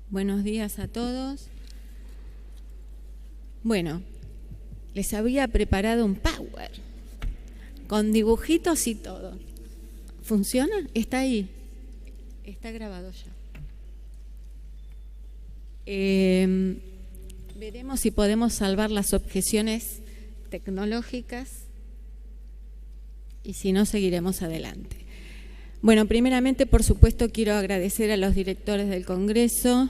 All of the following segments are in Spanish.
Buenos días a todos. Bueno, les había preparado un power con dibujitos y todo. ¿Funciona? Está ahí. Está grabado ya. Veremos si podemos salvar las objeciones tecnológicas y si no, seguiremos adelante. Bueno, primeramente, por supuesto, quiero agradecer a los directores del Congreso,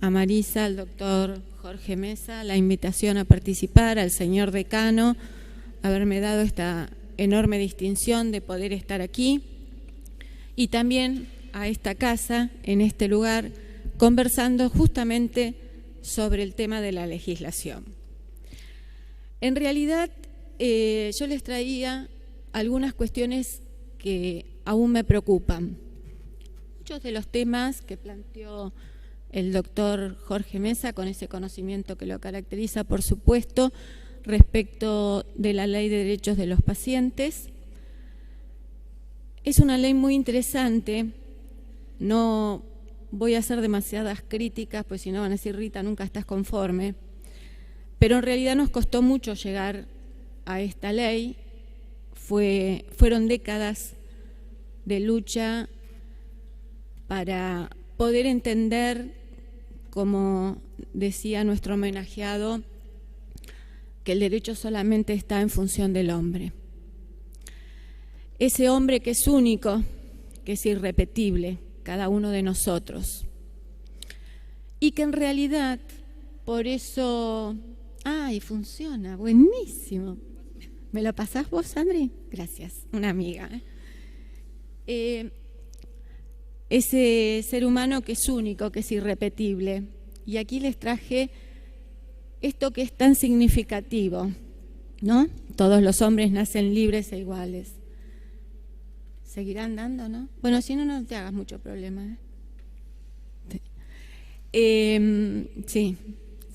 a Marisa, al doctor Jorge Mesa, la invitación a participar, al señor decano, haberme dado esta enorme distinción de poder estar aquí, y también a esta casa, en este lugar, conversando justamente sobre el tema de la legislación. En realidad, yo les traía algunas cuestiones que aún me preocupan. Muchos de los temas que planteó el doctor Jorge Mesa, con ese conocimiento que lo caracteriza, por supuesto, respecto de la Ley de Derechos de los Pacientes. Es una ley muy interesante, no voy a hacer demasiadas críticas, pues si no van a decir, Rita, nunca estás conforme, pero en realidad nos costó mucho llegar a esta ley, fueron décadas de lucha para poder entender, como decía nuestro homenajeado, que el derecho solamente está en función del hombre. Ese hombre que es único, que es irrepetible, cada uno de nosotros. Y que en realidad, por eso... ¡Ay, funciona! ¡Buenísimo! ¿Me lo pasás vos, Sandri? Gracias, una amiga. Ese ser humano que es único, que es irrepetible. Y aquí les traje esto que es tan significativo, ¿no? Todos los hombres nacen libres e iguales. ¿Seguirán dando, no? Bueno, si no, no te hagas mucho problema. Sí,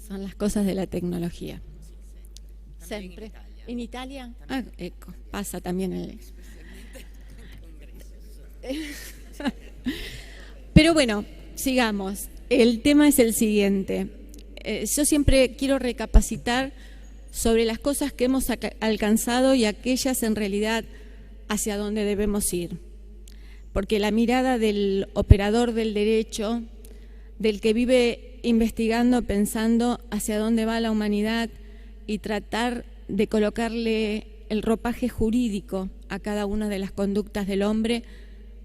son las cosas de la tecnología. Siempre. ¿En Italia? Ah, ecco, pasa también en el... Pero bueno, sigamos. El tema es el siguiente. Yo siempre quiero recapacitar sobre las cosas que hemos alcanzado y aquellas en realidad hacia dónde debemos ir. Porque la mirada del operador del derecho, del que vive investigando, pensando hacia dónde va la humanidad y tratar de colocarle el ropaje jurídico a cada una de las conductas del hombre,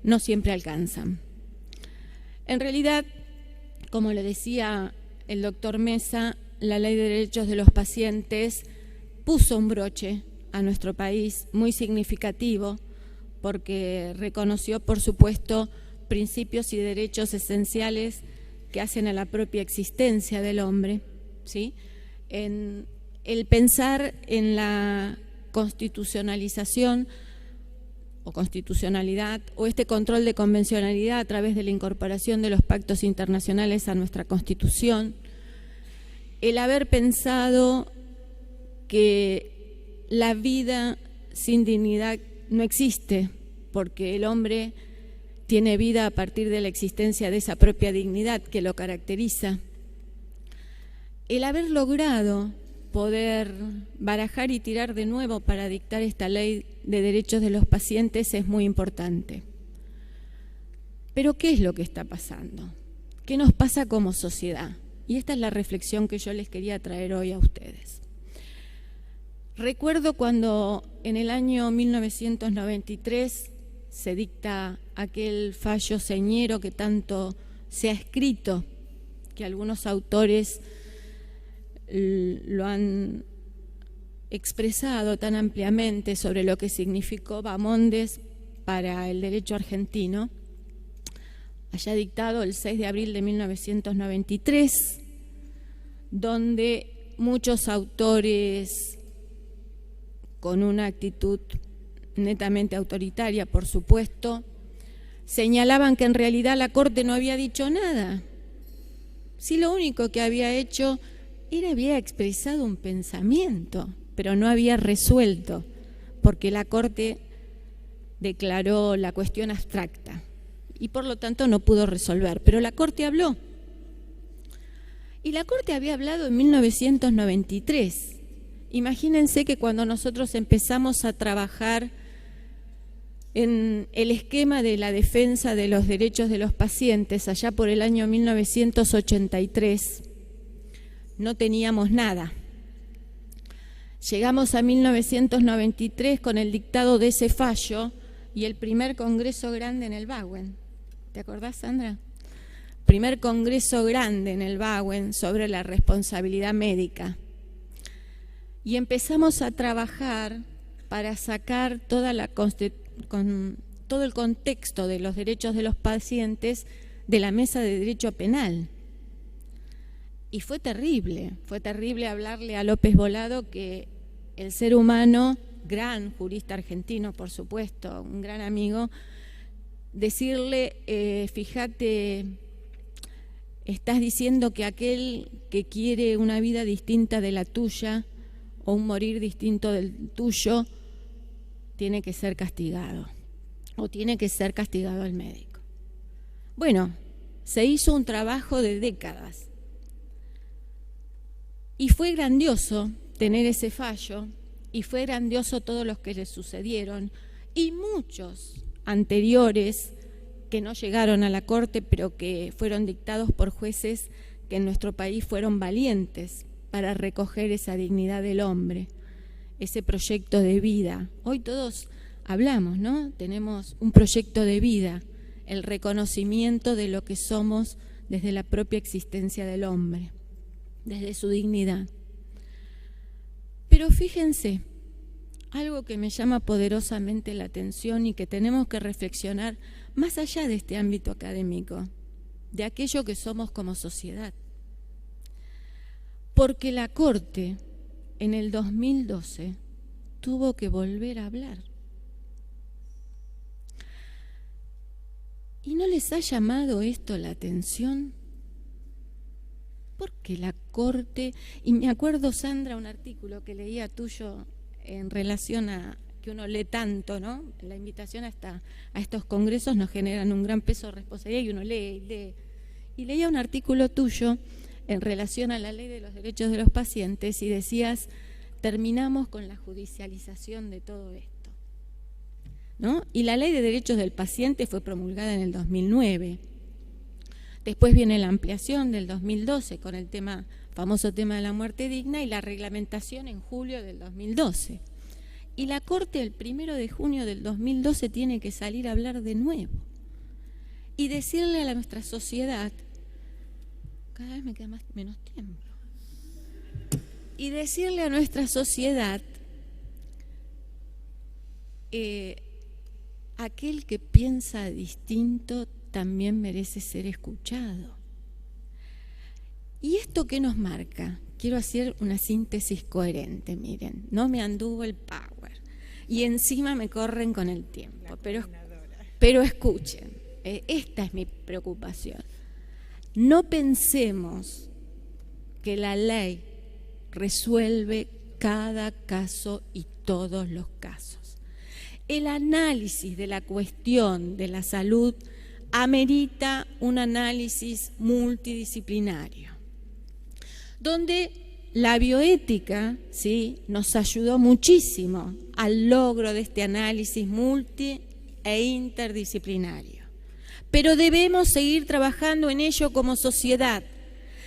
no siempre alcanzan. En realidad, como le decía el doctor Mesa, la Ley de Derechos de los Pacientes puso un broche a nuestro país muy significativo, porque reconoció, por supuesto, principios y derechos esenciales que hacen a la propia existencia del hombre, ¿sí? En el pensar en la constitucionalización o constitucionalidad o este control de convencionalidad a través de la incorporación de los pactos internacionales a nuestra Constitución, el haber pensado que la vida sin dignidad no existe, porque el hombre tiene vida a partir de la existencia de esa propia dignidad que lo caracteriza. El haber logrado poder barajar y tirar de nuevo para dictar esta ley de derechos de los pacientes es muy importante. Pero ¿qué es lo que está pasando? ¿Qué nos pasa como sociedad? Y esta es la reflexión que yo les quería traer hoy a ustedes. Recuerdo cuando en el año 1993 se dicta aquel fallo señero que tanto se ha escrito, que algunos autores lo han expresado tan ampliamente sobre lo que significó Bamondes para el derecho argentino, allá dictado el 6 de abril de 1993, donde muchos autores con una actitud netamente autoritaria, por supuesto, señalaban que en realidad la Corte no había dicho nada. Sí, lo único que había hecho había expresado un pensamiento, pero no había resuelto, porque la Corte declaró la cuestión abstracta y por lo tanto no pudo resolver. Pero la Corte habló Y la Corte había hablado en 1993. Imagínense que cuando nosotros empezamos a trabajar en el esquema de la defensa de los derechos de los pacientes, allá por el año 1983, no teníamos nada. Llegamos a 1993 con el dictado de ese fallo y el primer congreso grande en el Bauen. ¿Te acordás, Sandra? Primer congreso grande en el Bauen sobre la responsabilidad médica. Y empezamos a trabajar para sacar todo el contexto de los derechos de los pacientes de la mesa de derecho penal. Y fue terrible hablarle a López Volado, que el ser humano, gran jurista argentino, por supuesto, un gran amigo, decirle, fíjate, estás diciendo que aquel que quiere una vida distinta de la tuya o un morir distinto del tuyo tiene que ser castigado, o tiene que ser castigado el médico. Bueno, se hizo un trabajo de décadas. Y fue grandioso tener ese fallo, y fue grandioso todos los que le sucedieron, y muchos anteriores que no llegaron a la Corte, pero que fueron dictados por jueces que en nuestro país fueron valientes para recoger esa dignidad del hombre, ese proyecto de vida. Hoy todos hablamos, ¿no? Tenemos un proyecto de vida, el reconocimiento de lo que somos desde la propia existencia del hombre, desde su dignidad. Pero fíjense, algo que me llama poderosamente la atención y que tenemos que reflexionar más allá de este ámbito académico, de aquello que somos como sociedad. Porque la Corte en el 2012 tuvo que volver a hablar. ¿Y no les ha llamado esto la atención? Porque la Corte, y me acuerdo, Sandra, un artículo que leía tuyo en relación a que uno lee tanto, ¿no? La invitación a estos congresos nos generan un gran peso de responsabilidad y uno lee y lee. Y leía un artículo tuyo en relación a la ley de los derechos de los pacientes y decías, terminamos con la judicialización de todo esto, ¿no? Y la ley de derechos del paciente fue promulgada en el 2009. Después viene la ampliación del 2012 con el famoso tema de la muerte digna y la reglamentación en julio del 2012. Y la Corte el 1 de junio del 2012 tiene que salir a hablar de nuevo y decirle a nuestra sociedad, cada vez me queda menos tiempo, y decirle a nuestra sociedad, aquel que piensa distinto también merece ser escuchado. ¿Y esto qué nos marca? Quiero hacer una síntesis coherente, miren, no me anduvo el power y encima me corren con el tiempo, pero escuchen, esta es mi preocupación. No pensemos que la ley resuelve cada caso y todos los casos. El análisis de la cuestión de la salud amerita un análisis multidisciplinario, donde la bioética, ¿sí?, nos ayudó muchísimo al logro de este análisis multi e interdisciplinario. Pero debemos seguir trabajando en ello como sociedad.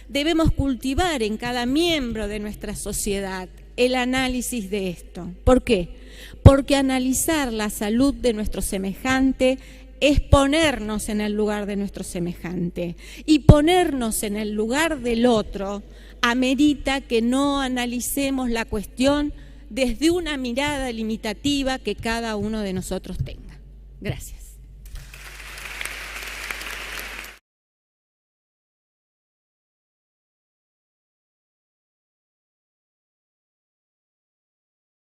Debemos cultivar en cada miembro de nuestra sociedad el análisis de esto. ¿Por qué? Porque analizar la salud de nuestro semejante es ponernos en el lugar de nuestro semejante. Y ponernos en el lugar del otro amerita que no analicemos la cuestión desde una mirada limitativa que cada uno de nosotros tenga. Gracias.